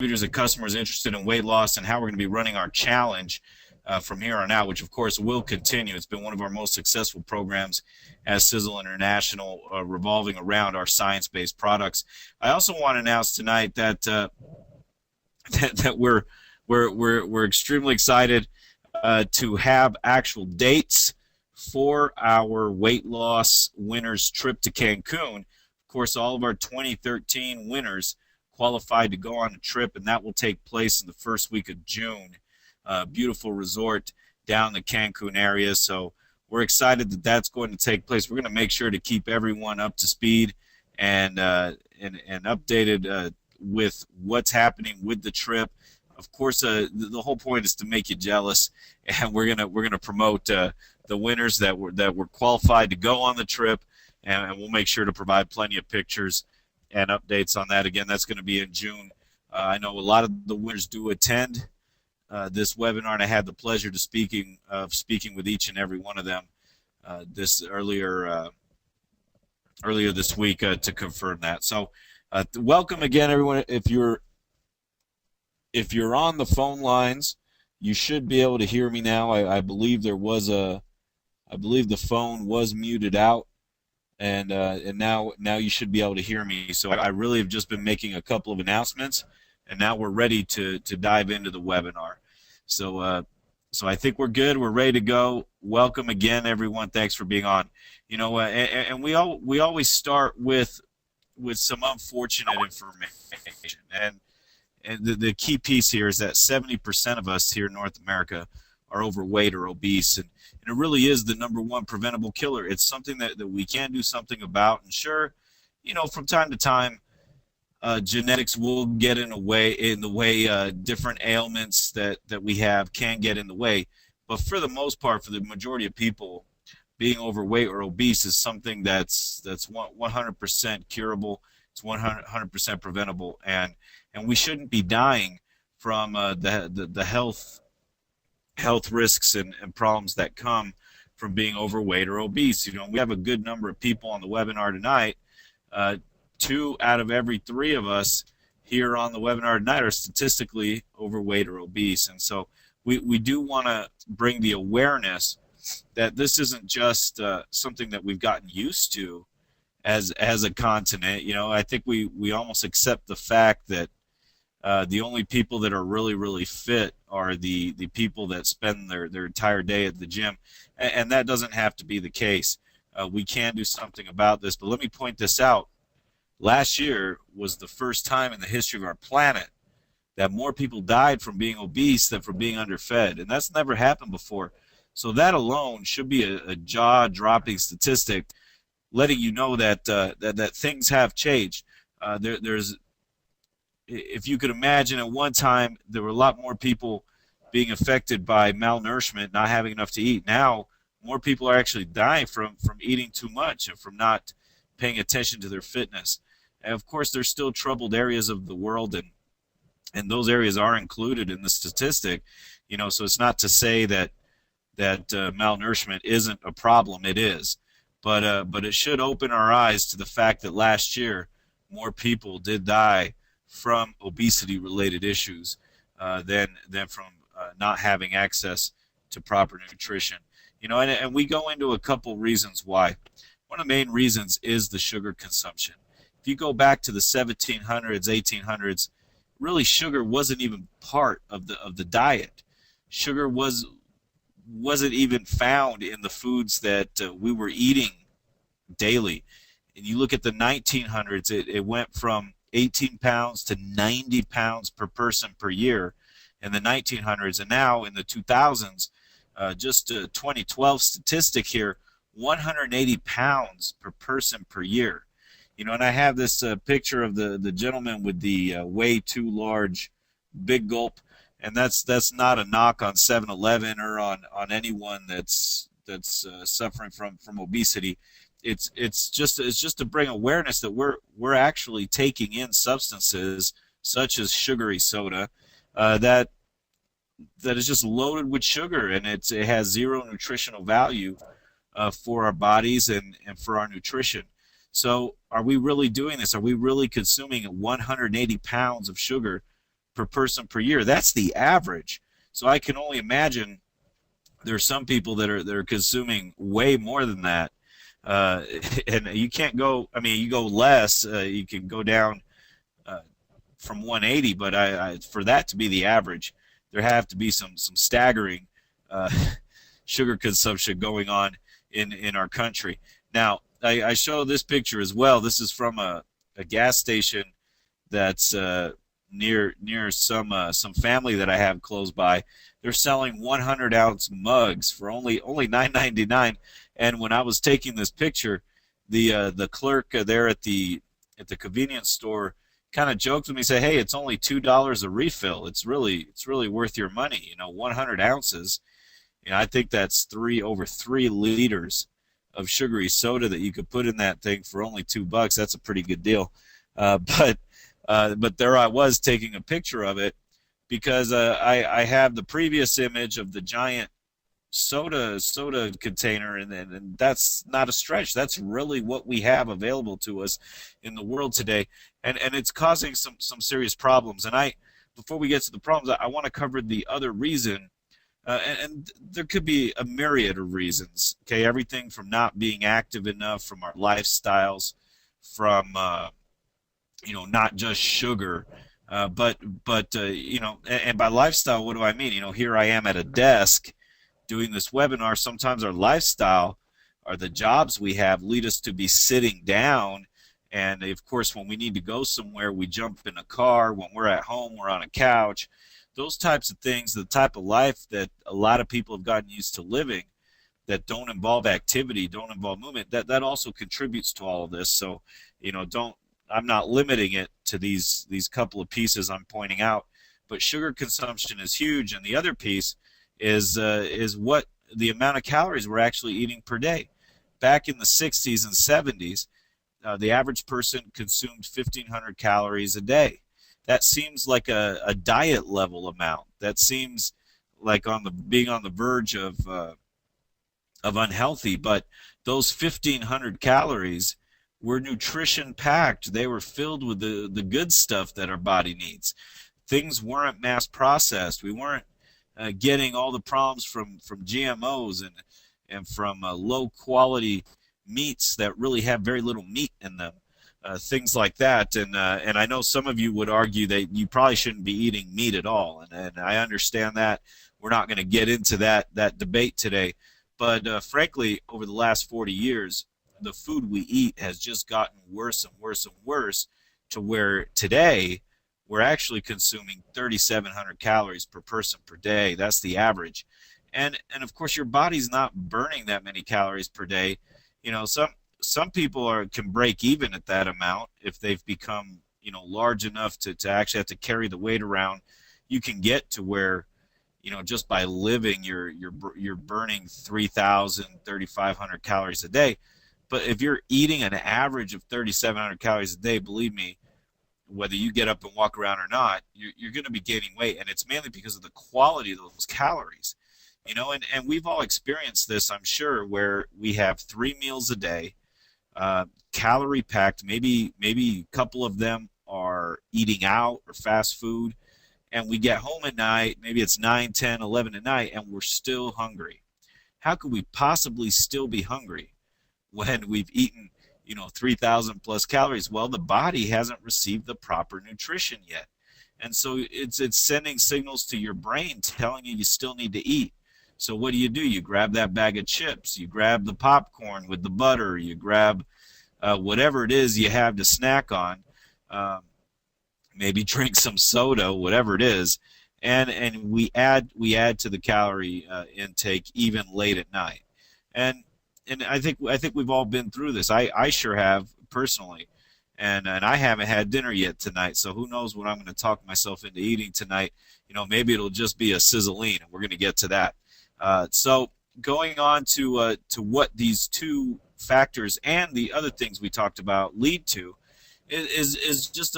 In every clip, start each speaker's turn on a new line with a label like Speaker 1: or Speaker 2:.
Speaker 1: distributors and customers interested in weight loss and how we're going to be running our challenge from here on out, which of course will continue. It's been one of our most successful programs as Sisel International, revolving around our science-based products. I also want to announce tonight that that we're extremely excited to have actual dates for our weight loss winners trip to Cancun. Of course, all of our 2013 winners qualified to go on a trip, and that will take place in the first week of June. Beautiful resort down the Cancun area. So we're excited that that's going to take place. We're going to make sure to keep everyone up to speed and updated with what's happening with the trip. Of course, the whole point is to make you jealous, and we're gonna promote the winners that were qualified to go on the trip, and we'll make sure to provide plenty of pictures and updates on that. Again, that's going to be in June. I know a lot of the winners do attend this webinar, and I had the pleasure of speaking with each and every one of them this earlier this week to confirm that. So, welcome again, everyone. If you're on the phone lines, you should be able to hear me now. I believe the phone was muted out, and now you should be able to hear me. So I really have just been making a couple of announcements, and now we're ready to dive into the webinar. So I think we're good. We're ready to go. Welcome again, everyone. Thanks for being on. You know, and we always start with some unfortunate information, and the key piece here is that 70% of us here in North America are overweight or obese, and it really is the #1 preventable killer. It's something that we can do something about, and sure, you know, from time to time, genetics will get in the way. Different ailments that we have can get in the way, but for the most part, for the majority of people, being overweight or obese is something that's 100% curable. It's 100% preventable, and we shouldn't be dying from the health risks and problems that come from being overweight or obese. You know, we have a good number of people on the webinar tonight. 2 out of every 3 of us here on the webinar tonight are statistically overweight or obese, and so we do want to bring the awareness that this isn't just something that we've gotten used to as a continent. You know, I think we almost accept the fact that the only people that are really fit are the people that spend their entire day at the gym, and that doesn't have to be the case. We can do something about this, but let me point this out. Last year was the first time in the history of our planet that more people died from being obese than from being underfed, and that's never happened before. So that alone should be a jaw-dropping statistic, letting you know that that things have changed. There's, if you could imagine, at one time there were a lot more people being affected by malnourishment, not having enough to eat. Now more people are actually dying from eating too much and from not paying attention to their fitness. And of course, there's still troubled areas of the world, and those areas are included in the statistic. You know, so it's not to say that malnourishment isn't a problem. It is, but it should open our eyes to the fact that last year more people did die from obesity-related issues than from not having access to proper nutrition. You know, and we go into a couple reasons why. One of the main reasons is the sugar consumption. If you go back to the 1700s, 1800s, really sugar wasn't even part of the diet. Sugar wasn't even found in the foods that we were eating daily. And you look at the 1900s, it went from 18 pounds to 90 pounds per person per year in the 1900s, and now in the 2000s, just a 2012 statistic here, 180 pounds per person per year. You know, and I have this picture of the gentleman with the way too large big gulp, and that's not a knock on 7-Eleven or on anyone that's suffering from obesity. It's just to bring awareness that we're actually taking in substances such as sugary soda that is just loaded with sugar, and it has zero nutritional value for our bodies and for our nutrition. So are we really doing this? Are we really consuming 180 pounds of sugar per person per year. That's the average. So I can only imagine there's some people that are consuming way more than that. Uh, and you can't go. I mean, you go less. You can go down uh, from 180, but for that to be the average, there have to be some staggering uh, sugar consumption going on in our country. Now, I show this picture as well. This is from a gas station that's near some family that I have close by. They're selling 100-ounce mugs for only $9.99. And when I was taking this picture, the clerk there at the convenience store kind of joked with me, say, "Hey, it's only $2 a refill. It's really worth your money. 100 ounces. I think that's over 3 liters of sugary soda that you could put in that thing for only $2. That's a pretty good deal." Uh, but but there I was taking a picture of it because I have the previous image of the giant soda container, and that's not a stretch. That's really what we have available to us in the world today, and it's causing some serious problems. And before we get to the problems, I want to cover the other reason. And there could be a myriad of reasons. Okay, everything from not being active enough, from our lifestyles, from not just sugar, but and by lifestyle, what do I mean? Here I am at a desk doing this webinar. Sometimes our lifestyle or the jobs we have lead us to be sitting down. And of course, when we need to go somewhere, we jump in a car. When we're at home, we're on a couch. Those types of things, the type of life that a lot of people have gotten used to living, that don't involve activity, don't involve movement, that also contributes to all of this. So, don't I'm not limiting it to these couple of pieces I'm pointing out, but sugar consumption is huge, and the other piece is what the amount of calories we're actually eating per day. Back in the 60s and 70s, the average person consumed 1,500 calories a day. That seems like a diet level amount. That seems like being on the verge of unhealthy. But those 1,500 calories were nutrition packed. They were filled with the good stuff that our body needs. Things weren't mass processed. We weren't getting all the problems from GMOs and from low quality meats that really have very little meat in them. Things like that, and I know some of you would argue that you probably shouldn't be eating meat at all, and I understand that. We're not going to get into that debate today, but frankly, over the last 40 years, the food we eat has just gotten worse and worse and worse, to where today we're actually consuming 3,700 calories per person per day. That's the average, and of course, your body's not burning that many calories per day. Some people can break even at that amount if they've become large enough to actually have to carry the weight around. You can get to where just by living you're burning 3,000, 3,500 calories a day. But if you're eating an average of 3,700 calories a day, believe me, whether you get up and walk around or not, you're going to be gaining weight, and it's mainly because of the quality of those calories. And we've all experienced this, I'm sure, where we have 3 meals a day, calorie packed. Maybe a couple of them are eating out or fast food, and we get home at night, maybe it's 9, 10, 11 at night, and we're still hungry. How could we possibly still be hungry when we've eaten 3,000 plus calories? Well, the body hasn't received the proper nutrition yet, and so it's sending signals to your brain telling you still need to eat. So what do? You grab that bag of chips, you grab the popcorn with the butter, you grab whatever it is you have to snack on, maybe drink some soda, whatever it is, and we add to the calorie intake even late at night. And I think we've all been through this. I sure have personally, and I haven't had dinner yet tonight, so who knows what I'm going to talk myself into eating tonight. Maybe it'll just be a sizzling, and we're going to get to that. So going on to what these two factors and the other things we talked about lead to is just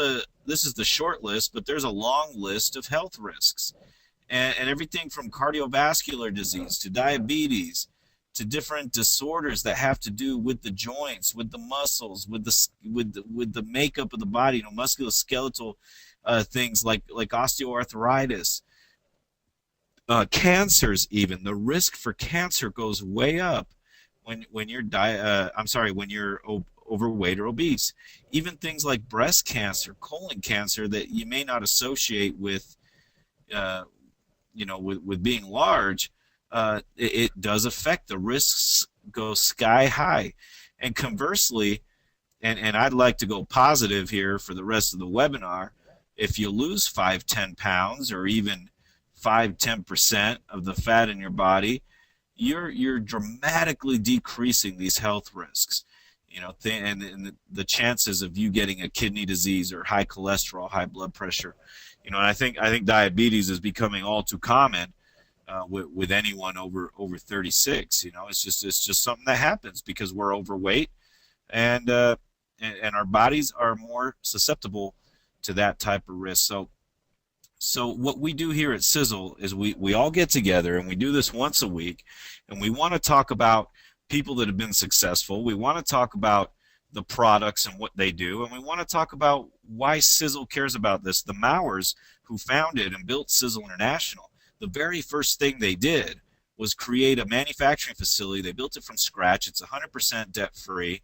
Speaker 1: this is the short list, but there's a long list of health risks, and everything from cardiovascular disease to diabetes to different disorders that have to do with the joints, with the muscles, with the makeup of the body, musculoskeletal things like osteoarthritis, cancers. Even the risk for cancer goes way up when you're when you're overweight or obese. Even things like breast cancer, colon cancer that you may not associate with uh, with being large, it does affect. The risks go sky high. And conversely, and I'd like to go positive here for the rest of the webinar, if you lose 5-10 pounds or even 5-10% of the fat in your body, you're dramatically decreasing these health risks. And the chances of you getting a kidney disease or high cholesterol, high blood pressure, and I think diabetes is becoming all too common with anyone over 36. It's just something that happens because we're overweight, and and our bodies are more susceptible to that type of risk. So what we do here at Sisel is we all get together and we do this once a week, and we want to talk about people that have been successful. We want to talk about the products and what they do, and we want to talk about why Sisel cares about this. The Mauers, who founded and built Sisel International, the very first thing they did was create a manufacturing facility. They built it from scratch. It's 100% debt-free,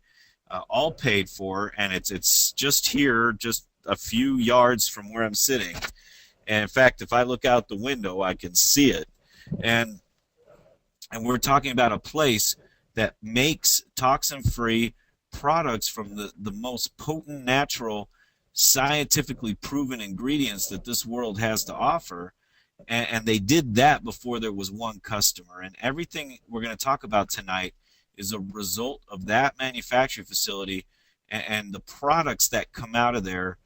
Speaker 1: all paid for, and it's just here, just a few yards from where I'm sitting. And in fact, if I look out the window, I can see it. And and we're talking about a place that makes toxin-free products from the most potent, natural, scientifically proven ingredients that this world has to offer. And they did that before there was one customer. And everything we're going to talk about tonight is a result of that manufacturing facility and the products that come out of there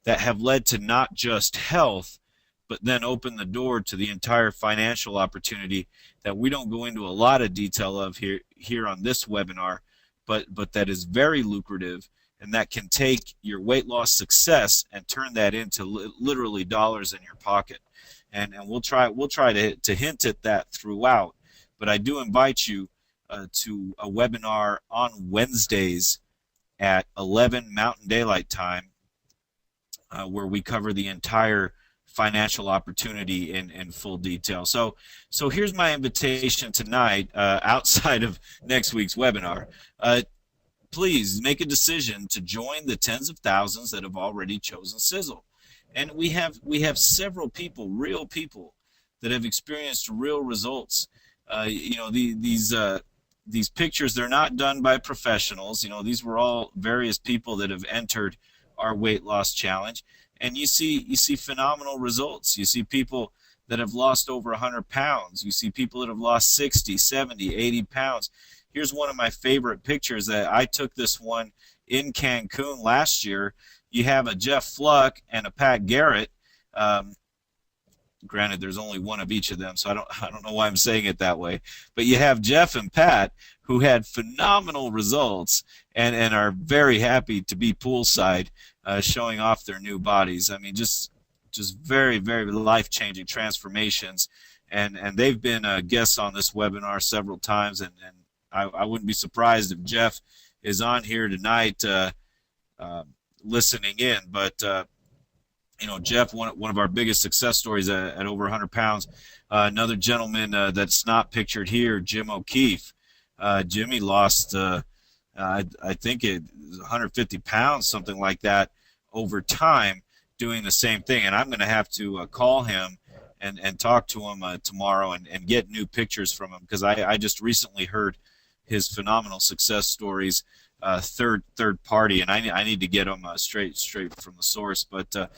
Speaker 1: that have led to not just health, but then open the door to the entire financial opportunity that we don't go into a lot of detail of here on this webinar, but that is very lucrative, and that can take your weight loss success and turn that into literally dollars in your pocket. And we'll try to hint at that throughout. But I do invite you to a webinar on Wednesdays at 11 Mountain Daylight Time, where we cover the entire financial opportunity in full detail. So here's my invitation tonight, outside of next week's webinar. Please make a decision to join the tens of thousands that have already chosen Sisel. And we have several people, real people, that have experienced real results. These pictures, they're not done by professionals. These were all various people that have entered our weight loss challenge, and you see phenomenal results. You see people that have lost over 100 pounds. You see people that have lost 60, 70, 80 pounds. Here's one of my favorite pictures. That I took this one in Cancun last year. You have a Jeff Fluck and a Pat Garrett. Granted, there's only one of each of them, so I don't know why I'm saying it that way. But you have Jeff and Pat, who had phenomenal results and are very happy to be poolside, showing off their new bodies. I mean, just very, very life-changing transformations. And they've been guests on this webinar several times, and I wouldn't be surprised if Jeff is on here tonight listening in. But Jeff, one of our biggest success stories at over 100 pounds. Another gentleman that's not pictured here, Jim O'Keefe. Jimmy lost, I think it was 150 pounds, something like that, over time, doing the same thing. And I'm going to have to call him and talk to him tomorrow and get new pictures from him, because I just recently heard his phenomenal success stories, third party, and I need to get them straight from the source. But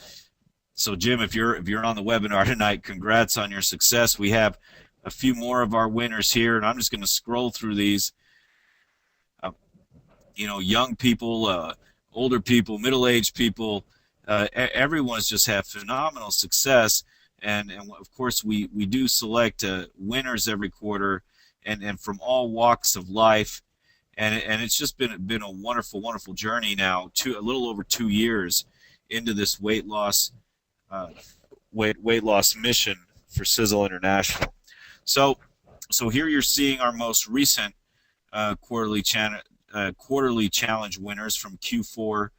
Speaker 1: so Jim, if you're on the webinar tonight, congrats on your success. We have a few more of our winners here, and I'm just going to scroll through these. Young people, older people, middle-aged people, everyone's just had phenomenal success. And of course, we do select winners every quarter, and from all walks of life. And it's just been a wonderful, wonderful journey now, a little over 2 years into this weight loss mission for Sisel International. So here you're seeing our most recent quarterly challenge winners from Q4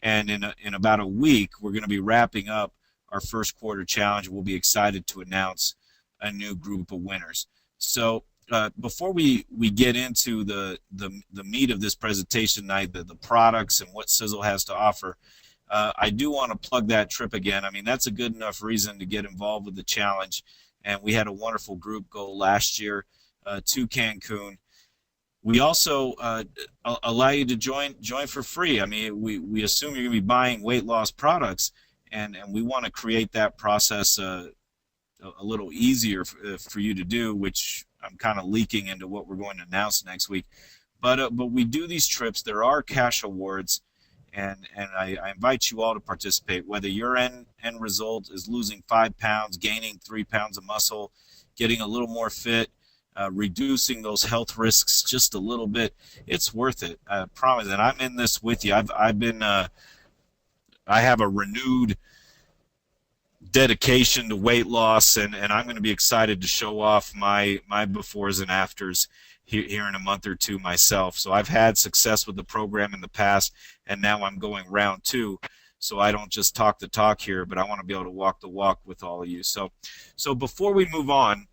Speaker 1: And in about a week, we're going to be wrapping up our first quarter challenge. We'll be excited to announce a new group of winners. So before we get into the meat of this presentation tonight, the products and what Sisel has to offer, I do want to plug that trip again. I mean, that's a good enough reason to get involved with the challenge. And we had a wonderful group go last year to Cancun. We also allow you to join for free. I mean, we assume you're going to be buying weight loss products, and we want to create that process a little easier for you to do, which I'm kind of leaking into what we're going to announce next week. But we do these trips. There are cash awards, and I invite you all to participate. Whether your end result is losing 5 pounds, gaining 3 pounds of muscle, getting a little more fit, reducing those health risks just a little bit, it's worth it. I promise. And I'm in this with you. I've been I have a renewed dedication to weight loss, and I'm going to be excited to show off my befores and afters here in a month or two myself. So I've had success with the program in the past, and now I'm going round two. So I don't just talk the talk here, but I want to be able to walk the walk with all of you. So before we move on,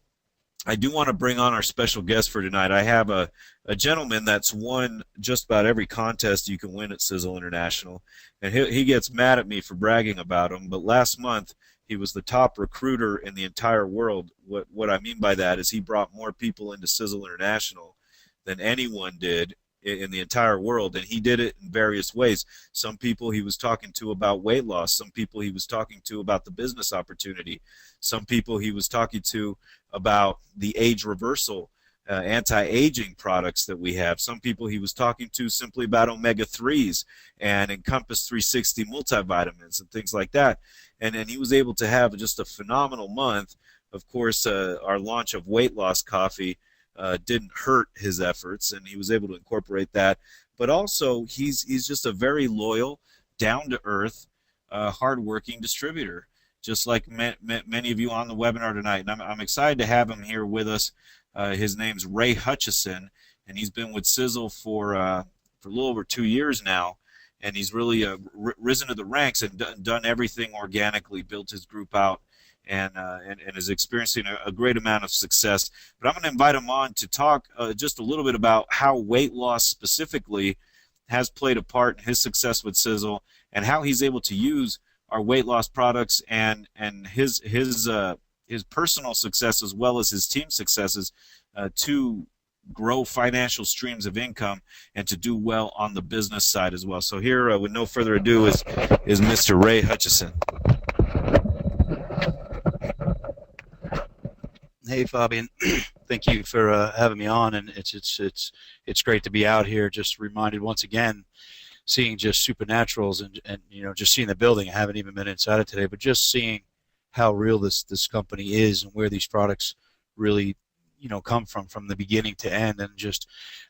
Speaker 1: I do want to bring on our special guest for tonight. I have a gentleman that's won just about every contest you can win at Sisel International, and he gets mad at me for bragging about him, but last month he was the top recruiter in the entire world. What I mean by that is he brought more people into Sisel International than anyone did in the entire world, and he did it in various ways. Some people he was talking to about weight loss, some people he was talking to about the business opportunity, some people he was talking to about the age reversal anti-aging products that we have. Some people he was talking to simply about omega-3s and Encompass 360 multivitamins and things like that. And he was able to have just a phenomenal month. Of course, our launch of weight loss coffee didn't hurt his efforts, and he was able to incorporate that. But also, he's just a very loyal, down-to-earth, hardworking distributor, just like many of you on the webinar tonight. And I'm excited to have him here with us. His name's Ray Hutchison, and he's been with Sisel for a little over 2 years now. And he's really risen to the ranks and done everything organically, built his group out, and is experiencing a great amount of success. But I'm going to invite him on to talk just a little bit about how weight loss specifically has played a part in his success with Sisel, and how he's able to use our weight loss products and his personal success as well as his team successes to grow financial streams of income and to do well on the business side as well. So here, with no further ado, is Mr. Ray Hutchison.
Speaker 2: Hey, Fabian, thank you for having me on, and it's great to be out here. Just reminded once again, seeing just supernaturals and just seeing the building. I haven't even been inside it today, but just seeing how real this company is and where these products really come from the beginning to end, and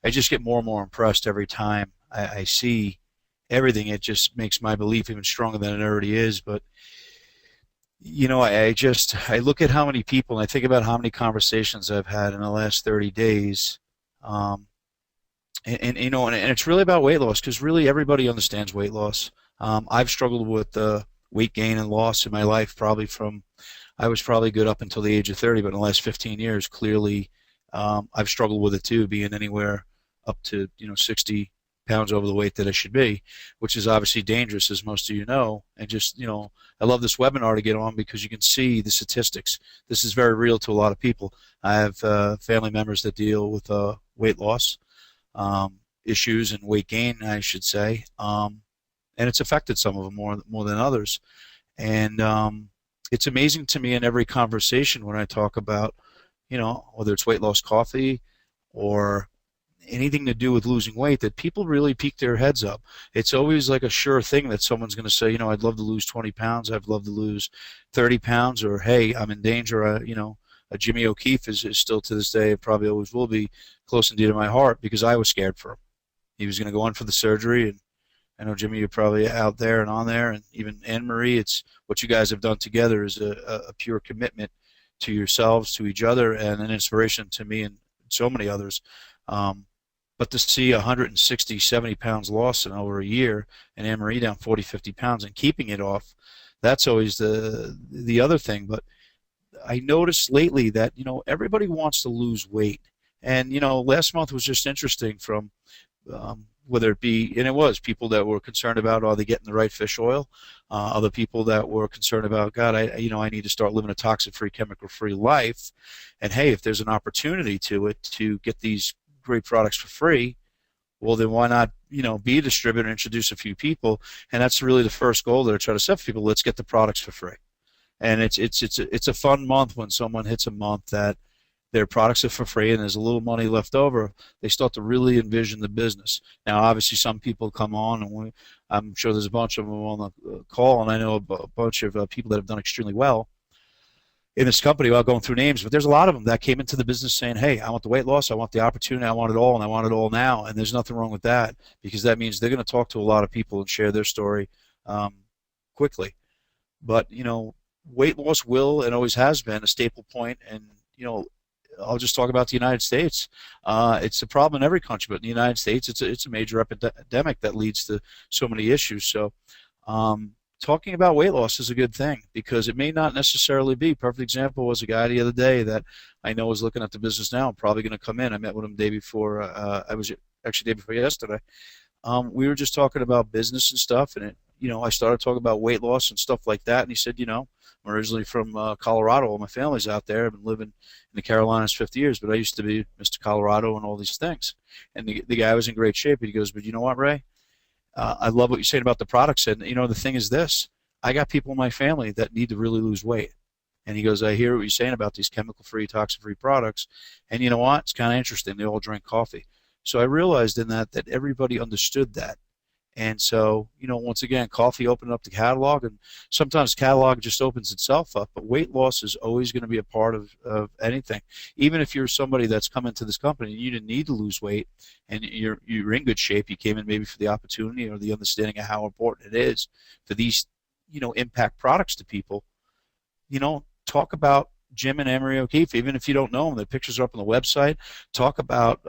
Speaker 2: I just get more and more impressed every time I see everything. It just makes my belief even stronger than it already is. But I look at how many people, and I think about how many conversations I've had in the last 30 days, and it's really about weight loss, because really everybody understands weight loss. I've struggled with weight gain and loss in my life I was probably good up until the age of 30, but in the last 15 years, clearly, I've struggled with it too, being anywhere up to 60 pounds over the weight that I should be, which is obviously dangerous, as most of you know. And just I love this webinar to get on, because you can see the statistics. This is very real to a lot of people. I have family members that deal with weight loss issues and weight gain, I should say, and it's affected some of them more than others. And it's amazing to me in every conversation when I talk about, whether it's weight loss coffee or anything to do with losing weight, that people really peek their heads up. It's always like a sure thing that someone's going to say, I'd love to lose 20 pounds, I'd love to lose 30 pounds, or hey, I'm in danger. A Jimmy O'Keefe is still to this day, probably always will be, close indeed to my heart, because I was scared for him. He was going to go in for the surgery, and I know, Jimmy, you're probably out there and on there, and even Anne-Marie, it's what you guys have done together is a pure commitment to yourselves, to each other, and an inspiration to me and so many others. But to see 160, 70 pounds lost in over a year and Anne-Marie down 40, 50 pounds and keeping it off, that's always the other thing. But I noticed lately that, everybody wants to lose weight. And, last month was just interesting from whether it be, and it was people that were concerned about, are they getting the right fish oil? Other people that were concerned about, God, I need to start living a toxic-free, chemical-free life. And hey, if there's an opportunity to get these great products for free, well, then why not, be a distributor and introduce a few people? And that's really the first goal that I try to set for people. Let's get the products for free. And it's a fun month when someone hits a month that their products are for free and there's a little money left over. They start to really envision the business. Now, obviously, some people come on, and I'm sure there's a bunch of them on the call, and I know a bunch of people that have done extremely well in this company without going through names, but there's a lot of them that came into the business saying, hey, I want the weight loss, I want the opportunity, I want it all, and I want it all now. And there's nothing wrong with that, because that means they're going to talk to a lot of people and share their story quickly. But, weight loss will and always has been a staple point. And, I'll just talk about the United States. It's a problem in every country, but in the United States, it's a major epidemic that leads to so many issues. So talking about weight loss is a good thing, because it may not necessarily be. Perfect example was a guy the other day that I know is looking at the business now and probably going to come in. I met with him the day before. I was actually the day before yesterday. We were just talking about business and stuff, and I started talking about weight loss and stuff like that. And he said, I'm originally from Colorado. All my family's out there. I've been living in the Carolinas 50 years, but I used to be Mr. Colorado and all these things. And the guy was in great shape. And he goes, but you know what, Ray? I love what you're saying about the products. And, the thing is this. I got people in my family that need to really lose weight. And he goes, I hear what you're saying about these chemical-free, toxin-free products. And you know what? It's kind of interesting. They all drink coffee. So I realized in that everybody understood that. And so, once again, coffee opened up the catalog, and sometimes the catalog just opens itself up. But weight loss is always going to be a part of anything. Even if you're somebody that's come into this company and you didn't need to lose weight and you're in good shape, you came in maybe for the opportunity or the understanding of how important it is for these, impact products to people. Talk about Jim and Emery O'Keefe, even if you don't know them. The pictures are up on the website. Talk about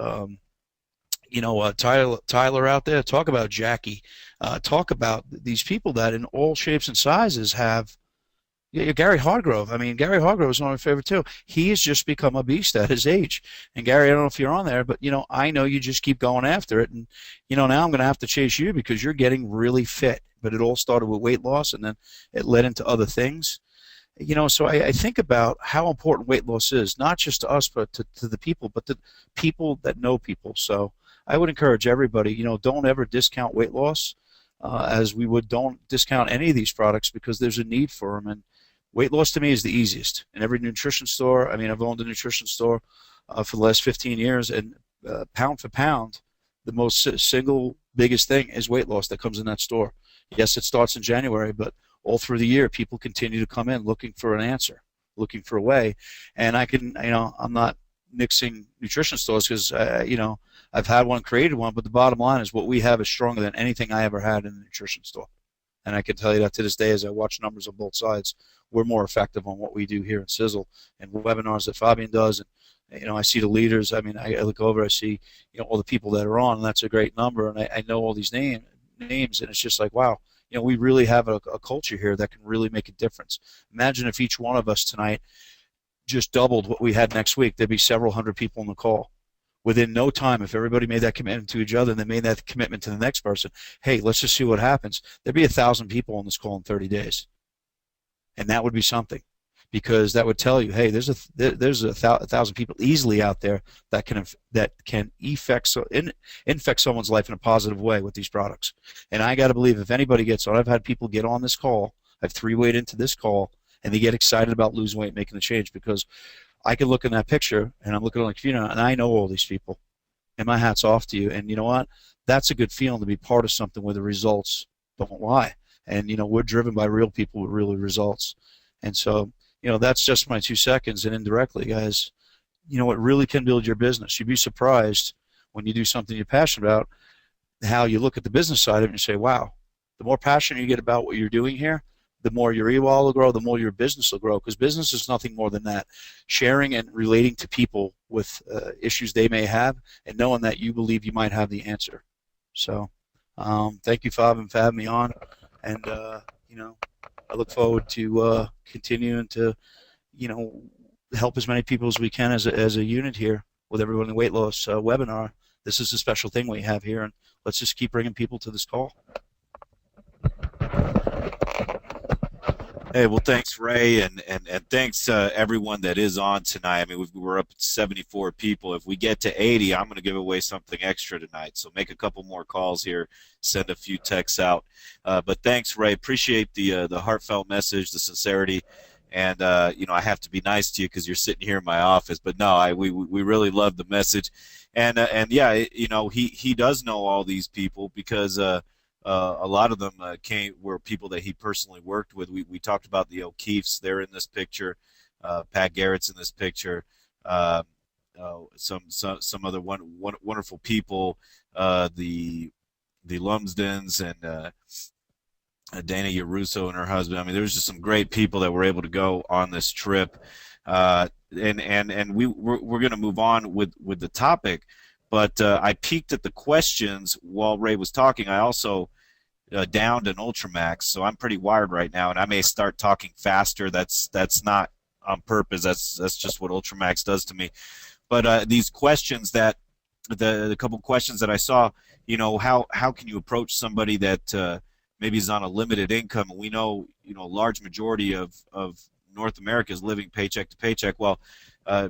Speaker 2: Tyler out there. Talk about Jackie. Talk about these people that in all shapes and sizes have. Gary Hargrove. I mean, Gary Hargrove is one of my favorite too. He has just become a beast at his age. And Gary, I don't know if you're on there, but I know you just keep going after it. And now I'm going to have to chase you because you're getting really fit. But it all started with weight loss, and then it led into other things. So I think about how important weight loss is, not just to us, but to the people, but to people that know people. So I would encourage everybody, don't ever discount weight loss as we would don't discount any of these products, because there's a need for them. And weight loss to me is the easiest. In every nutrition store, I mean, I've owned a nutrition store for the last 15 years, and pound for pound, the most single biggest thing is weight loss that comes in that store. Yes, it starts in January, but all through the year, people continue to come in looking for an answer, looking for a way. And I can, I'm not mixing nutrition stores because, I've had one, created one, but the bottom line is what we have is stronger than anything I ever had in a nutrition store. And I can tell you that to this day, as I watch numbers on both sides, we're more effective on what we do here in Sisel and webinars that Fabian does. And, I see the leaders. I mean, I look over, I see, all the people that are on, and that's a great number. And I know all these names, and it's just like, wow, we really have a culture here that can really make a difference. Imagine if each one of us tonight just doubled what we had next week. There'd be several hundred people on the call. Within no time, if everybody made that commitment to each other and they made that commitment to the next person, hey, let's just see what happens. There'd be 1,000 people on this call in 30 days. And that would be something, because that would tell you, hey, there's a thousand people easily out there that can infect someone's life in a positive way with these products. And I got to believe if anybody gets on, I've had people get on this call, I've three-wayed into this call, and they get excited about losing weight, making the change, because I can look in that picture, and I'm looking on the computer, and I know all these people, and my hat's off to you. And you know what? That's a good feeling to be part of something where the results don't lie. And, we're driven by real people with real results. And so, that's just my 2 seconds. And indirectly, guys, it really can build your business. You'd be surprised when you do something you're passionate about, how you look at the business side of it and you say, wow, the more passionate you get about what you're doing here, the more your e-wallet will grow, the more your business will grow, because business is nothing more than that. Sharing and relating to people with issues they may have and knowing that you believe you might have the answer. So thank you, Fab, for having me on. And, I look forward to continuing to, you know, help as many people as we can as a unit here with everyone in the weight loss webinar. This is a special thing we have here, and let's just keep bringing people to this call.
Speaker 1: Hey, well, thanks, Ray, and thanks everyone that is on tonight. I mean, we're up at 74 people. If we get to 80, I'm going to give away something extra tonight. So make a couple more calls here, send a few texts out. But thanks, Ray. Appreciate the heartfelt message, the sincerity, and I have to be nice to you because you're sitting here in my office. But no, we really love the message, and yeah, he does know all these people because. A lot of them were people that he personally worked with. We talked about the O'Keefes. They're in this picture. Pat Garrett's in this picture. Uh, some other wonderful people. The Lumsdens and Dana Yaruso and her husband. I mean, there was just some great people that were able to go on this trip. We're going to move on with the topic. But I peeked at the questions while Ray was talking. I also downed an Ultramax, so I'm pretty wired right now, and I may start talking faster. That's not on purpose. That's just what Ultramax does to me. But these questions that the couple questions that I saw, how can you approach somebody that maybe is on a limited income? We know, a large majority of North America is living paycheck to paycheck. Well,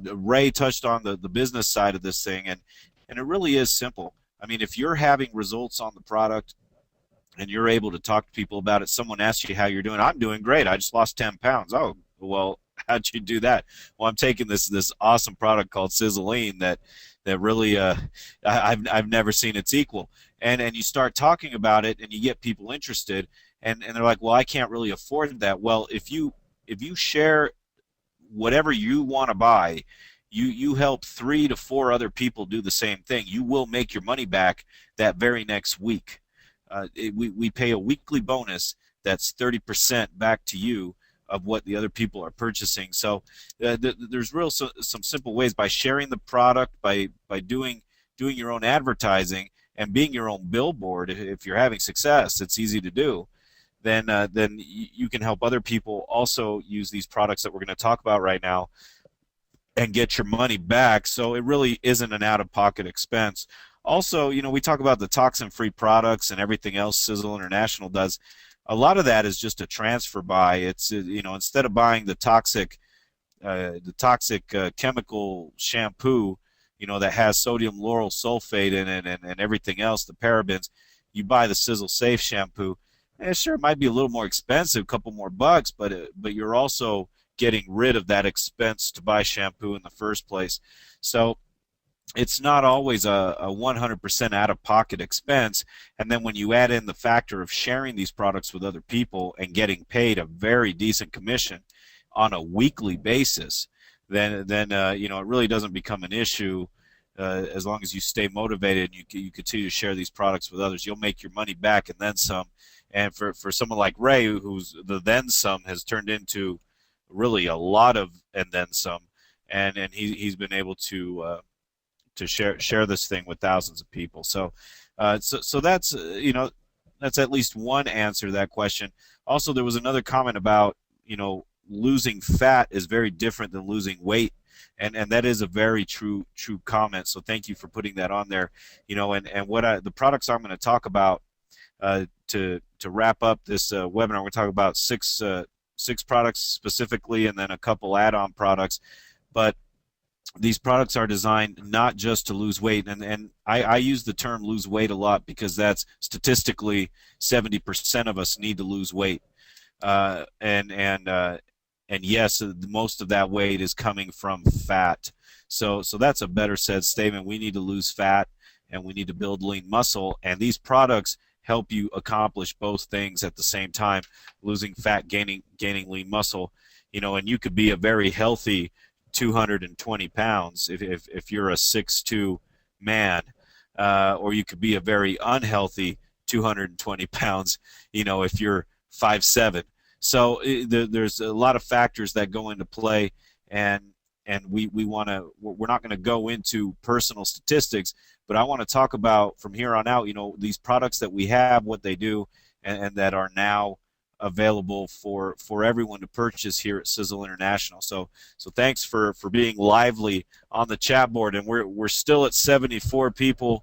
Speaker 1: Ray touched on the business side of this thing, and it really is simple. I mean, if you're having results on the product and you're able to talk to people about it, someone asks you how you're doing. I'm doing great. I just lost 10 pounds. Oh, well, how'd you do that? Well, I'm taking this awesome product called Siseline that really I've never seen its equal. And you start talking about it and you get people interested, and they're like, well, I can't really afford that. Well, if you share whatever you want to buy, you help 3 to 4 other people do the same thing. You will make your money back that very next week. We pay a weekly bonus that's 30% back to you of what the other people are purchasing. So there's some simple ways by sharing the product, by doing your own advertising and being your own billboard. If you're having success, it's easy to do. Then you can help other people also use these products that we're going to talk about right now and get your money back. So it really isn't an out-of-pocket expense. Also, we talk about the toxin-free products and everything else Sisel International does. A lot of that is just a transfer buy. It's instead of buying the toxic chemical shampoo, that has sodium lauryl sulfate in it and everything else, the parabens, you buy the Sizzle Safe shampoo. And sure, it might be a little more expensive, a couple more bucks, but you're also getting rid of that expense to buy shampoo in the first place. So it's not always a 100% out-of-pocket expense. And then when you add in the factor of sharing these products with other people and getting paid a very decent commission on a weekly basis, then it really doesn't become an issue. As long as you stay motivated and you continue to share these products with others, you'll make your money back and then some. And for someone like Ray, who's the then some has turned into really a lot of and then some, and he's been able to share this thing with thousands of people. So that's that's at least one answer to that question. Also, there was another comment about losing fat is very different than losing weight, and that is a very true comment. So thank you for putting that on there. And what the products I'm going to talk about to wrap up this webinar, we're going to talk about six products specifically, and then a couple add-on products, but these products are designed not just to lose weight, and I use the term lose weight a lot because that's statistically 70% of us need to lose weight, and yes, most of that weight is coming from fat. So that's a better said statement. We need to lose fat, and we need to build lean muscle, and these products help you accomplish both things at the same time: losing fat, gaining lean muscle. And you could be a very healthy 220 pounds if you're a 6'2" man, or you could be a very unhealthy 220 pounds, if you're 5'7". So there's a lot of factors that go into play, and we want to, we're not going to go into personal statistics, but I want to talk about from here on out, these products that we have, what they do, and that are now available for everyone to purchase here at Sisel International. So thanks for being lively on the chat board, and we're still at 74 people,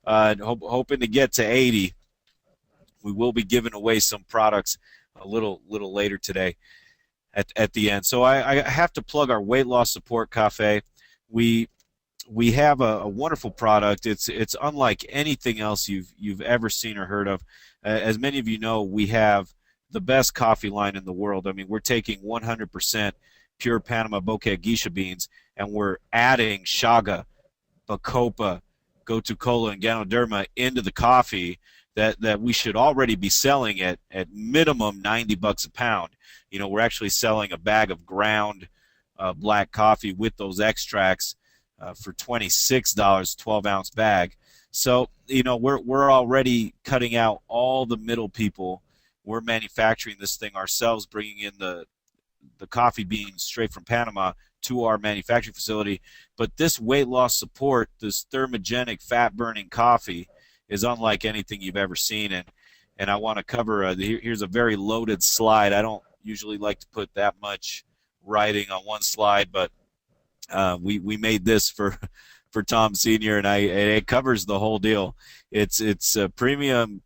Speaker 1: hoping to get to 80. We will be giving away some products a little later today at the end. So I have to plug our weight loss support cafe. We we have a wonderful product. It's unlike anything else you've ever seen or heard of. As many of you know, we have the best coffee line in the world. I mean, we're taking 100% pure Panama bokeh geisha beans, and we're adding shaga, bacopa, gotu kola, and ganoderma into the coffee that we should already be selling at minimum $90 a pound. We're actually selling a bag of ground black coffee with those extracts for $26, 12-ounce bag. So we're already cutting out all the middle people. We're manufacturing this thing ourselves, bringing in the coffee beans straight from Panama to our manufacturing facility. But this weight loss support, this thermogenic fat burning coffee, is unlike anything you've ever seen. And I want to cover, here's a very loaded slide. I don't usually like to put that much writing on one slide, but we made this for Tom Senior, and it covers the whole deal. It's a premium,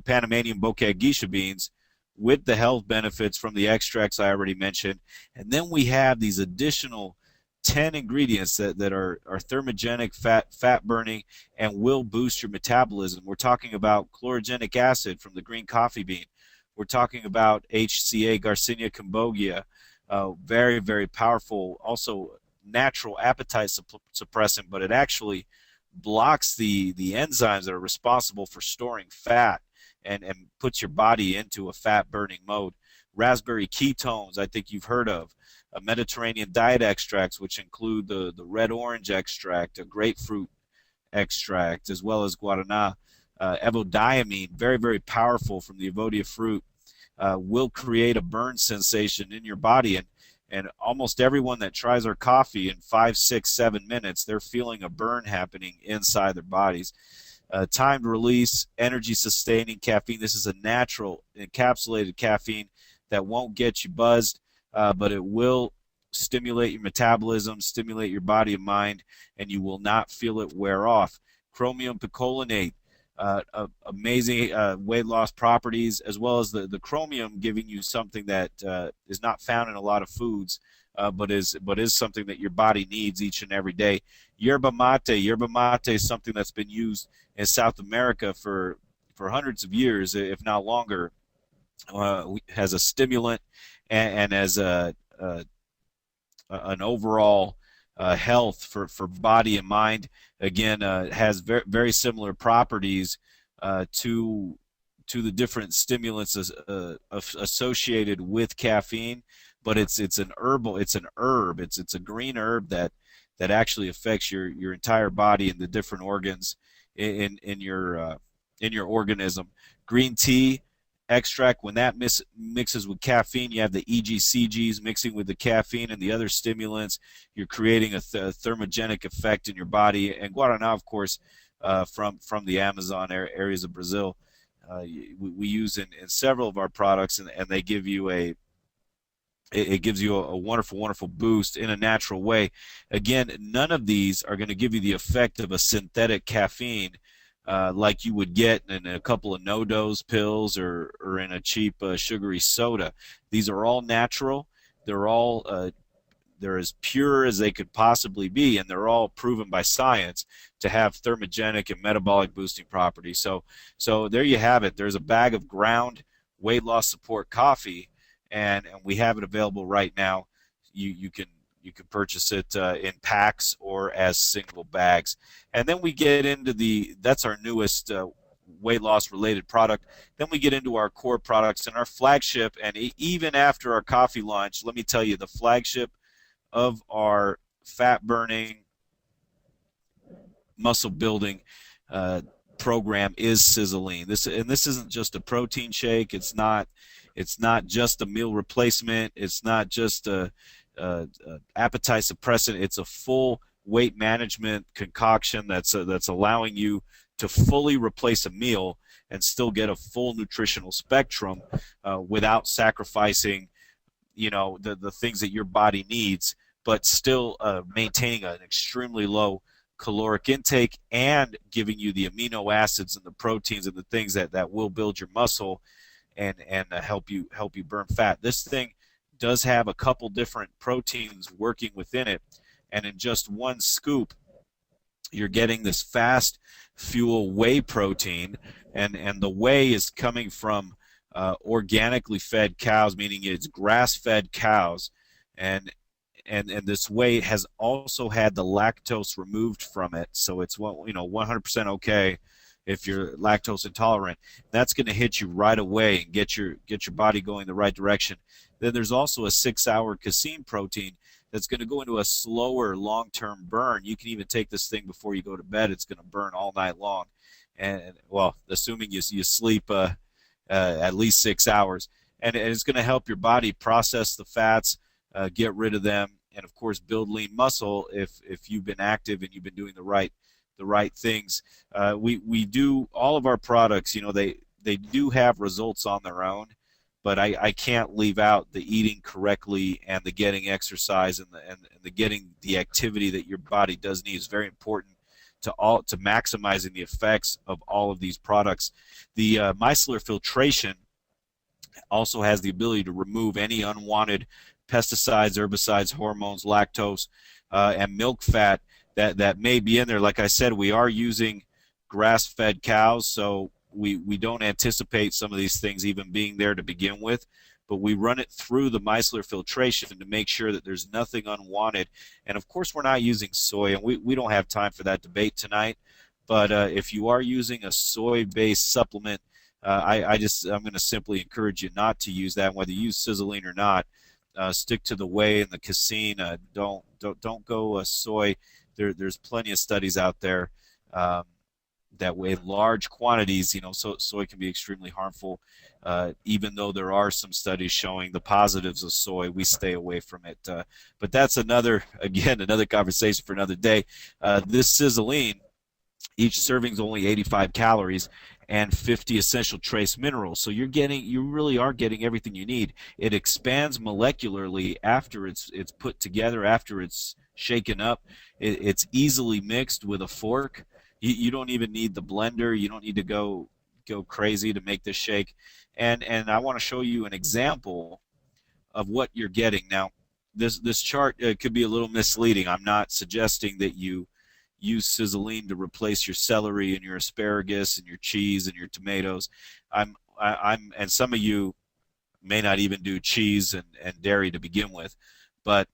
Speaker 1: Panamanian bokeh geisha beans with the health benefits from the extracts I already mentioned, and then we have these additional 10 ingredients that are thermogenic, fat burning, and will boost your metabolism. We're talking about chlorogenic acid from the green coffee bean. We're talking about HCA, Garcinia cambogia, very, very powerful, also natural appetite suppressant, but it actually blocks the enzymes that are responsible for storing fat and puts your body into a fat burning mode. Raspberry ketones, I think you've heard of. Mediterranean diet extracts, which include the red orange extract, a grapefruit extract, as well as guarana. Evodiamine, very, very powerful from the Evodia fruit, will create a burn sensation in your body. And almost everyone that tries our coffee in 5, 6, 7 minutes, they're feeling a burn happening inside their bodies. Timed release, energy sustaining caffeine. This is a natural encapsulated caffeine that won't get you buzzed, but it will stimulate your metabolism, stimulate your body and mind, and you will not feel it wear off. Chromium picolinate, amazing weight loss properties, as well as the chromium giving you something that is not found in a lot of foods, but is something that your body needs each and every day. Yerba mate. Yerba mate is something that's been used in South America for hundreds of years, if not longer. Has a stimulant and as an overall health for body and mind. Again, has very, very similar properties to the different stimulants associated with caffeine, but it's an herbal, it's an herb, it's a green herb that actually affects your entire body and the different organs in your organism. Green tea extract, when that mixes with caffeine, you have the EGCGs mixing with the caffeine and the other stimulants. You're creating a thermogenic effect in your body. And guarana, of course, from the Amazon areas of Brazil, we use in several of our products, and they give you it gives you a wonderful, wonderful boost in a natural way. Again, none of these are going to give you the effect of a synthetic caffeine like you would get in a couple of no-dose pills or in a cheap sugary soda. These are all natural. They're as pure as they could possibly be, and they're all proven by science to have thermogenic and metabolic boosting properties. So there you have it. There's a bag of ground weight loss support coffee, and we have it available right now. You can purchase it in packs or as single bags. And then we get into that's our newest weight loss related product. Then we get into our core products and our flagship, and even after our coffee launch, let me tell you, the flagship of our fat burning, muscle building program is Sizzling. This isn't just a protein shake. It's not It's not just a meal replacement. It's not just a appetite suppressant. It's a full weight management concoction that's allowing you to fully replace a meal and still get a full nutritional spectrum without sacrificing, the things that your body needs, but still maintaining an extremely low caloric intake and giving you the amino acids and the proteins and the things that will build your muscle and help you burn fat. This thing does have a couple different proteins working within it, and in just one scoop, you're getting this fast fuel whey protein, and the whey is coming from organically fed cows, meaning it's grass fed cows, and and this whey has also had the lactose removed from it, so it's 100% okay if you're lactose intolerant. That's going to hit you right away and get your body going the right direction. Then there's also a 6-hour casein protein that's going to go into a slower long-term burn. You can even take this thing before you go to bed. It's going to burn all night long, and well, assuming you sleep at least 6 hours, and it's going to help your body process the fats, get rid of them, and of course build lean muscle if you've been active and you've been doing the right things. We do all of our products. They do have results on their own, but I can't leave out the eating correctly and the getting exercise and the getting the activity that your body does need is very important to maximizing the effects of all of these products. The micellar filtration also has the ability to remove any unwanted pesticides, herbicides, hormones, lactose, and milk fat that may be in there. Like I said, we are using grass-fed cows, so we don't anticipate some of these things even being there to begin with, but we run it through the micellar filtration to make sure that there's nothing unwanted. And of course, we're not using soy, and we don't have time for that debate tonight. But if you are using a soy-based supplement, I'm going to simply encourage you not to use that, whether you use Sizzling or not. Stick to the whey and the casein. Don't go soy. There's plenty of studies out there that way large quantities, soy can be extremely harmful. Even though there are some studies showing the positives of soy, we stay away from it. But that's another conversation for another day. This Sizzling, each serving is only 85 calories and 50 essential trace minerals. So you really are getting everything you need. It expands molecularly after it's put together, after it's shaken up. It's easily mixed with a fork. You don't even need the blender. You don't need to go crazy to make this shake. And I want to show you an example of what you're getting. Now, this chart could be a little misleading. I'm not suggesting that you use Sizzling to replace your celery and your asparagus and your cheese and your tomatoes. And some of you may not even do cheese and dairy to begin with, but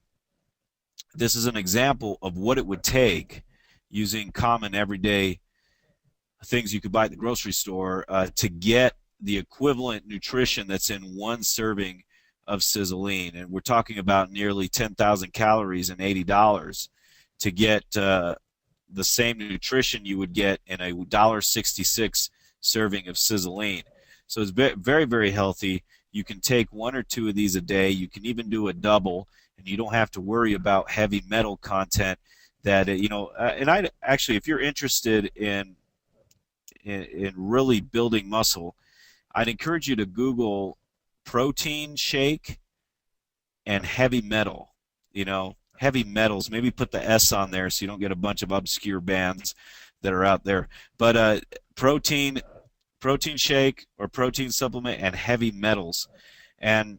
Speaker 1: this is an example of what it would take using common everyday things you could buy at the grocery store to get the equivalent nutrition that's in one serving of Sizzling. And we're talking about nearly 10,000 calories and $80 to get the same nutrition you would get in a $1.66 serving of Sizzling. So it's very, very healthy. You can take one or two of these a day. You can even do a double, and you don't have to worry about heavy metal content. And I actually, if you're interested in really building muscle, I'd encourage you to Google protein shake and heavy metal. Heavy metals. Maybe put the S on there so you don't get a bunch of obscure bands that are out there. But protein shake or protein supplement and heavy metals. And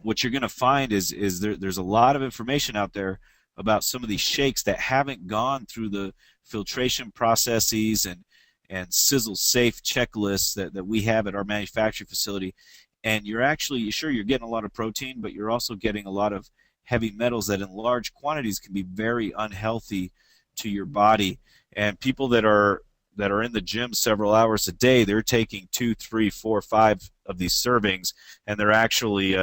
Speaker 1: what you're going to find is there's a lot of information out there about some of these shakes that haven't gone through the filtration processes and Sizzle safe checklists that we have at our manufacturing facility. And you're getting a lot of protein, but you're also getting a lot of heavy metals that in large quantities can be very unhealthy to your body. And people that are in the gym several hours a day, they're taking 2, 3, 4, 5 of these servings, and they're actually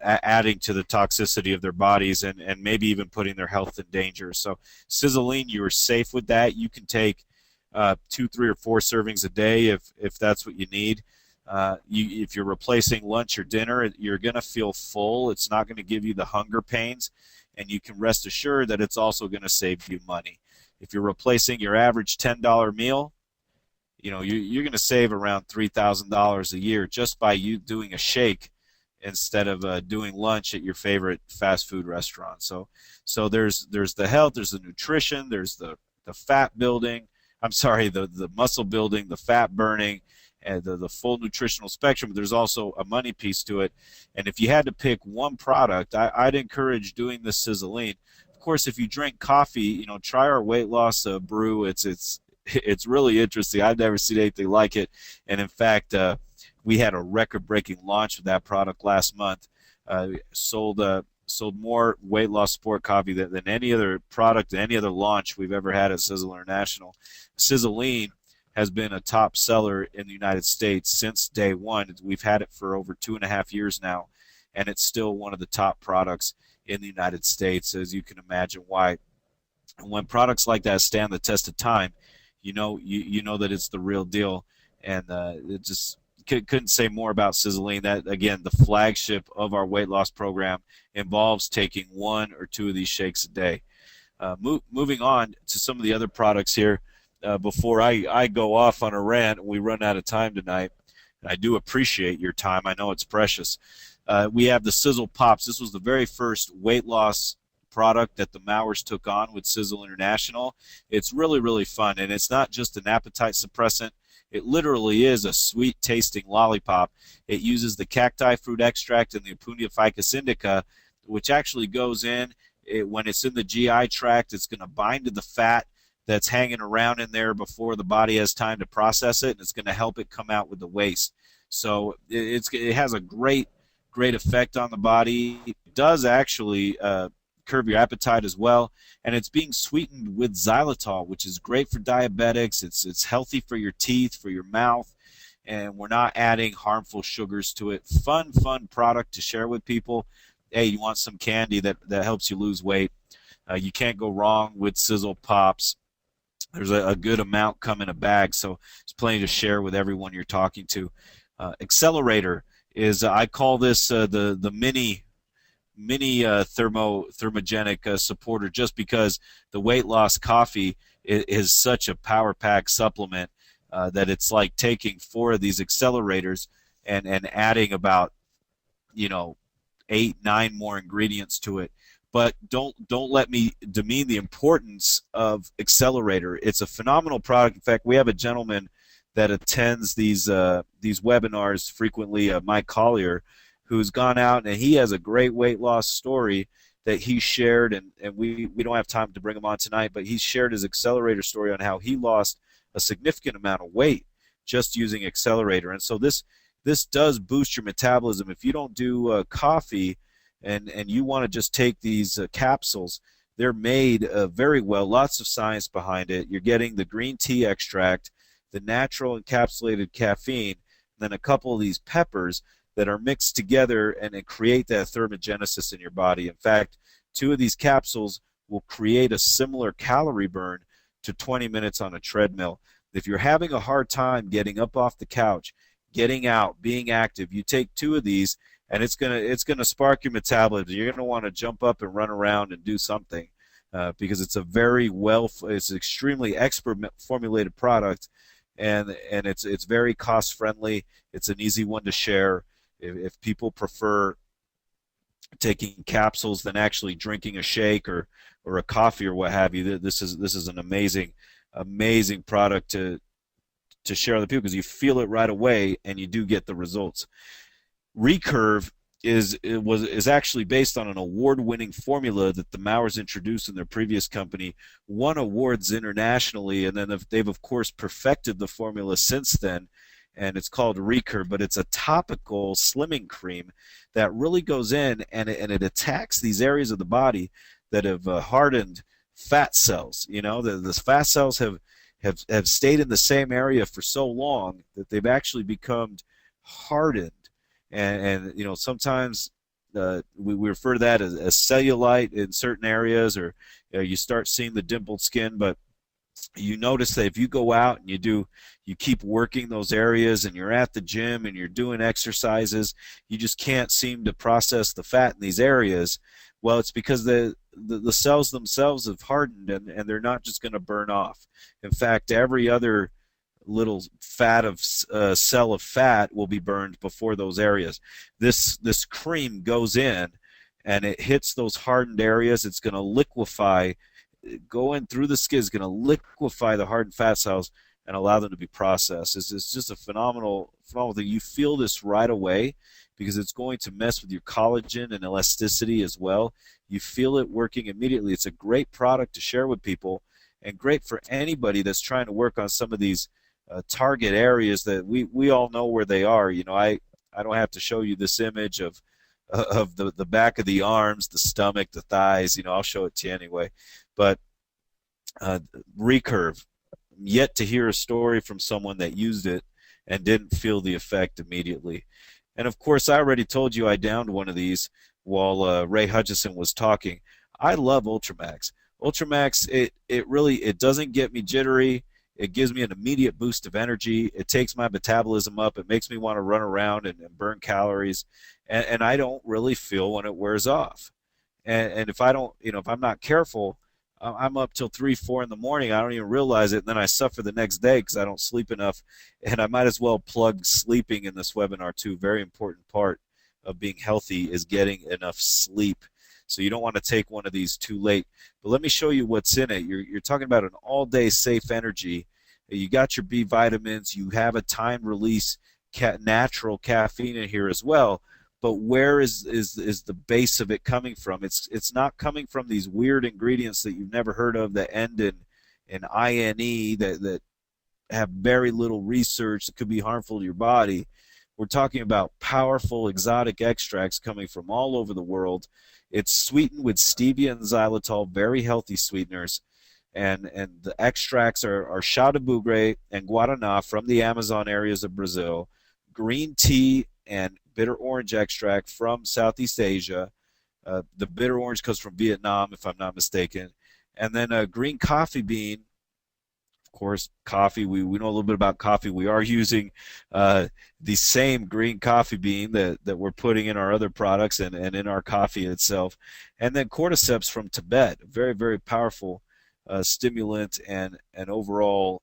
Speaker 1: adding to the toxicity of their bodies and maybe even putting their health in danger. So Sizzling, you're safe with that. You can take 2, 3, or 4 servings a day if that's what you need. If you're replacing lunch or dinner, you're going to feel full. It's not going to give you the hunger pains, and you can rest assured that it's also going to save you money. If you're replacing your average $10 meal, you're going to save around $3,000 a year just by you doing a shake instead of doing lunch at your favorite fast food restaurant. So there's the health, there's the nutrition, there's the fat building. I'm sorry, the muscle building, the fat burning, and the full nutritional spectrum. There's also a money piece to it. And if you had to pick one product, I'd encourage doing the Sizzling. Of course, if you drink coffee, try our weight loss brew. It's really interesting. I've never seen anything like it. And in fact, we had a record-breaking launch of that product last month. Sold more weight loss sport coffee than any other product, any other launch we've ever had at Sisel International. Sizzling has been a top seller in the United States since day one. We've had it for over 2.5 years now, and it's still one of the top products in the United States, as you can imagine why. And when products like that stand the test of time, you know that it's the real deal, and it just couldn't say more about Sizzling. That again, the flagship of our weight loss program involves taking one or two of these shakes a day. Moving on to some of the other products here, before I go off on a rant, we run out of time tonight. And I do appreciate your time. I know it's precious. We have the Sizzle Pops. This was the very first weight loss product that the Mowers took on with Sisel International. It's really, really fun, and it's not just an appetite suppressant. It literally is a sweet-tasting lollipop. It uses the cacti fruit extract and the Apunia ficus indica, which actually goes in. When it's in the GI tract, it's going to bind to the fat that's hanging around in there before the body has time to process it, and it's going to help it come out with the waste. So it has a great effect on the body. It does actually curb your appetite as well, and it's being sweetened with xylitol, which is great for diabetics. It's healthy for your teeth, for your mouth, and we're not adding harmful sugars to it. Fun product to share with people. Hey, you want some candy that helps you lose weight? You can't go wrong with Sizzle Pops. There's a good amount come in a bag, so it's plenty to share with everyone you're talking to. Accelerator is I call this the mini thermogenic supporter, just because the weight loss coffee is such a power pack supplement that it's like taking 4 of these accelerators and adding about 8-9 more ingredients to it. But don't let me demean the importance of Accelerator. It's a phenomenal product. In fact, we have a gentleman that attends these webinars frequently, Mike Collier, who's gone out and he has a great weight loss story that he shared, and we don't have time to bring him on tonight, but he shared his Accelerator story on how he lost a significant amount of weight just using Accelerator. And so this does boost your metabolism. If you don't do coffee and you want to just take these capsules, they're made very well, lots of science behind it. You're getting the green tea extract, the natural encapsulated caffeine, and then a couple of these peppers that are mixed together and create that thermogenesis in your body. In fact, 2 of these capsules will create a similar calorie burn to 20 minutes on a treadmill. If you're having a hard time getting up off the couch, getting out, being active, you take 2 of these, and it's gonna spark your metabolism. You're gonna want to jump up and run around and do something because it's it's an extremely expert formulated product, and it's very cost friendly. It's an easy one to share. If people prefer taking capsules than actually drinking a shake or a coffee or what have you, this is an amazing product to share with the people, because you feel it right away and you do get the results. Recurve is actually based on an award-winning formula that the Mowers introduced in their previous company, won awards internationally, and then they've of course perfected the formula since then, and it's called Recurve. But it's a topical slimming cream that really goes in and it attacks these areas of the body that have hardened fat cells. The fat cells have stayed in the same area for so long that they've actually become hardened, and sometimes we refer to that as cellulite in certain areas, or you start seeing the dimpled skin. But you notice that if you go out and you keep working those areas and you're at the gym and you're doing exercises, you just can't seem to process the fat in these areas. Well, it's because the cells themselves have hardened, and they're not just going to burn off. In fact, every other little fat of cell of fat will be burned before those areas. This cream goes in and it hits those hardened areas. It's going to liquefy, going through the skin is going to liquefy the hardened fat cells and allow them to be processed. It's just a phenomenal thing. You feel this right away because it's going to mess with your collagen and elasticity as well. You feel it working immediately. It's a great product to share with people, and great for anybody that's trying to work on some of these target areas that we all know where they are. I don't have to show you this image of the back of the arms, the stomach, the thighs. I'll show it to you anyway. But uh, recurve, yet to hear a story from someone that used it and didn't feel the effect immediately. And of course, I already told you I downed one of these while Ray Hutchison was talking. I love Ultramax. Ultramax, it doesn't get me jittery. It gives me an immediate boost of energy. It takes my metabolism up. It makes me want to run around and burn calories, and I don't really feel when it wears off. And if I don't, if I'm not careful, I'm up till 3, 4 in the morning. I don't even realize it, and then I suffer the next day because I don't sleep enough. And I might as well plug sleeping in this webinar too. Very important part of being healthy is getting enough sleep. So you don't want to take one of these too late. But let me show you what's in it. You're talking about an all-day safe energy. You got your B vitamins. You have a time release natural caffeine in here as well. But where is the base of it coming from? It's not coming from these weird ingredients that you've never heard of that end in INE that have very little research that could be harmful to your body. We're talking about powerful exotic extracts coming from all over the world. It's sweetened with stevia and xylitol, very healthy sweeteners. And the extracts are chá de bugre and guaraná from the Amazon areas of Brazil, green tea and bitter orange extract from Southeast Asia. The bitter orange comes from Vietnam, if I'm not mistaken. And then a green coffee bean. Of course, coffee, we know a little bit about coffee. We are using the same green coffee bean that we're putting in our other products and in our coffee itself. And then cordyceps from Tibet, very, very powerful stimulant and overall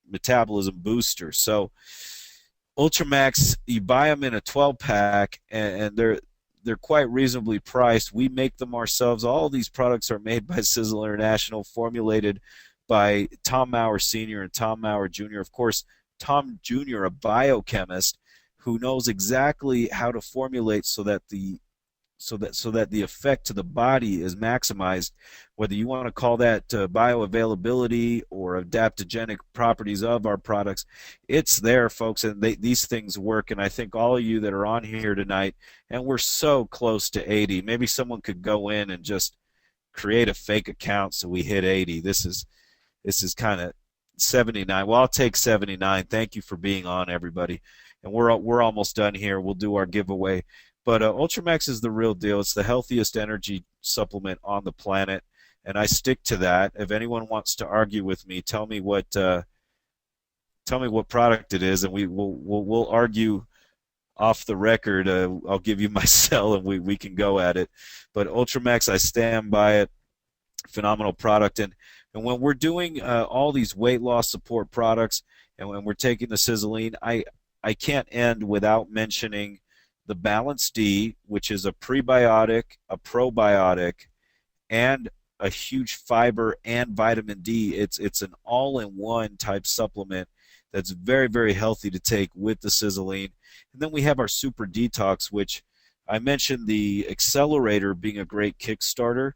Speaker 1: metabolism booster. So Ultramax, you buy them in a 12-pack, and they're quite reasonably priced. We make them ourselves. All these products are made by Sisel International, formulated by Tom Maurer Sr. and Tom Maurer Jr. Of course, Tom Jr., a biochemist who knows exactly how to formulate so that the effect to the body is maximized, whether you want to call that bioavailability or adaptogenic properties of our products. It's there, folks, and these things work. And I think all of you that are on here tonight, and we're so close to 80, maybe someone could go in and just create a fake account so we hit 80. This is kind of 79. Well, I'll take 79. Thank you for being on, everybody. And we're almost done here. We'll do our giveaway. But Ultramax is the real deal. It's the healthiest energy supplement on the planet, and I stick to that. If anyone wants to argue with me, tell me what product it is, and we'll argue off the record. I'll give you my cell, and we can go at it. But Ultramax, I stand by it. Phenomenal product, and when we're doing all these weight loss support products, and when we're taking the Sizzling, I can't end without mentioning the Balance D, which is a prebiotic, a probiotic, and a huge fiber and vitamin D. It's an all-in-one type supplement that's very, very healthy to take with the Sizzling. And then we have our Super Detox, which I mentioned the Accelerator being a great Kickstarter.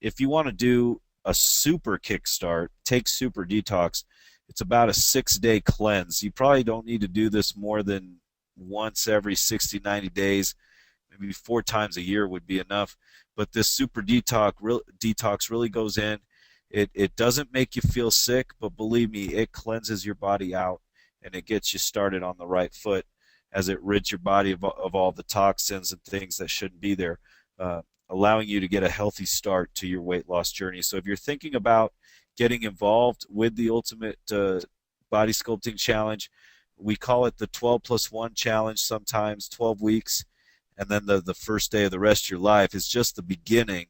Speaker 1: If you want to do a super kickstart, take Super Detox. It's about a 6-day cleanse. You probably don't need to do this more than once every 60, 90 days. Maybe 4 times a year would be enough. But this Super Detox really goes in. It doesn't make you feel sick, but believe me, it cleanses your body out, and it gets you started on the right foot as it rids your body of all the toxins and things that shouldn't be there, allowing you to get a healthy start to your weight loss journey. So if you're thinking about getting involved with the Ultimate Body Sculpting Challenge. We call it the 12 plus 1 challenge sometimes, 12 weeks, and then the first day of the rest of your life is just the beginning.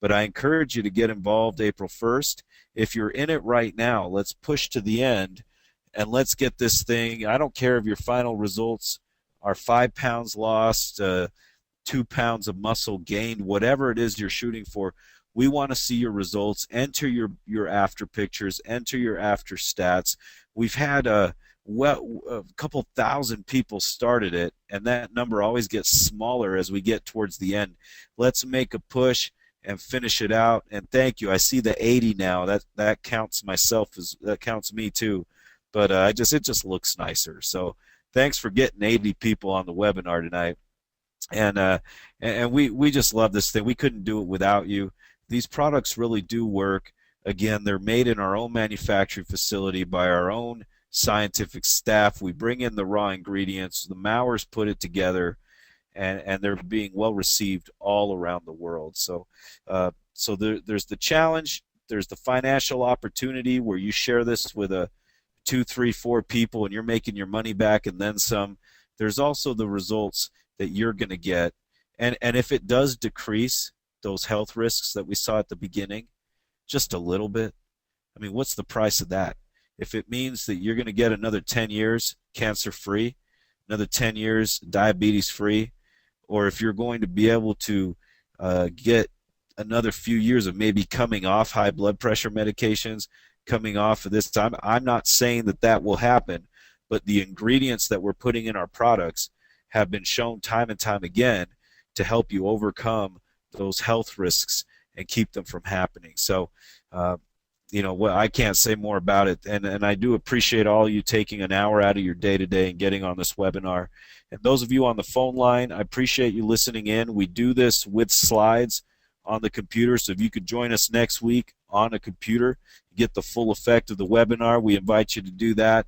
Speaker 1: But I encourage you to get involved April 1st. If you're in it right now, let's push to the end and let's get this thing. I don't care if your final results are 5 pounds lost, 2 pounds of muscle gained, whatever it is you're shooting for. We want to see your results. Enter your after pictures, enter your after stats. We've had a couple thousand people started it, and that number always gets smaller as we get towards the end. Let's make a push and finish it out. And thank you. I see the 80 now. That counts myself as that counts me too. But it just looks nicer. So thanks for getting 80 people on the webinar tonight. And we just love this thing. We couldn't do it without you. These products really do work. Again, they're made in our own manufacturing facility by our own scientific staff. We bring in the raw ingredients. The Mowers put it together, and they're being well received all around the world. So there's the challenge. There's the financial opportunity where you share this with a 2, 3, 4 people, and you're making your money back and then some. There's also the results that you're going to get, and if it does decrease those health risks that we saw at the beginning, just a little bit. I mean, what's the price of that? If it means that you're going to get another 10 years cancer-free, another 10 years diabetes-free, or if you're going to be able to get another few years of maybe coming off high blood pressure medications, coming off of this time, I'm not saying that that will happen, but the ingredients that we're putting in our products have been shown time and time again to help you overcome those health risks and keep them from happening. So, well, I can't say more about it. And I do appreciate all you taking an hour out of your day today and getting on this webinar. And those of you on the phone line, I appreciate you listening in. We do this with slides on the computer. So if you could join us next week on a computer, get the full effect of the webinar, we invite you to do that.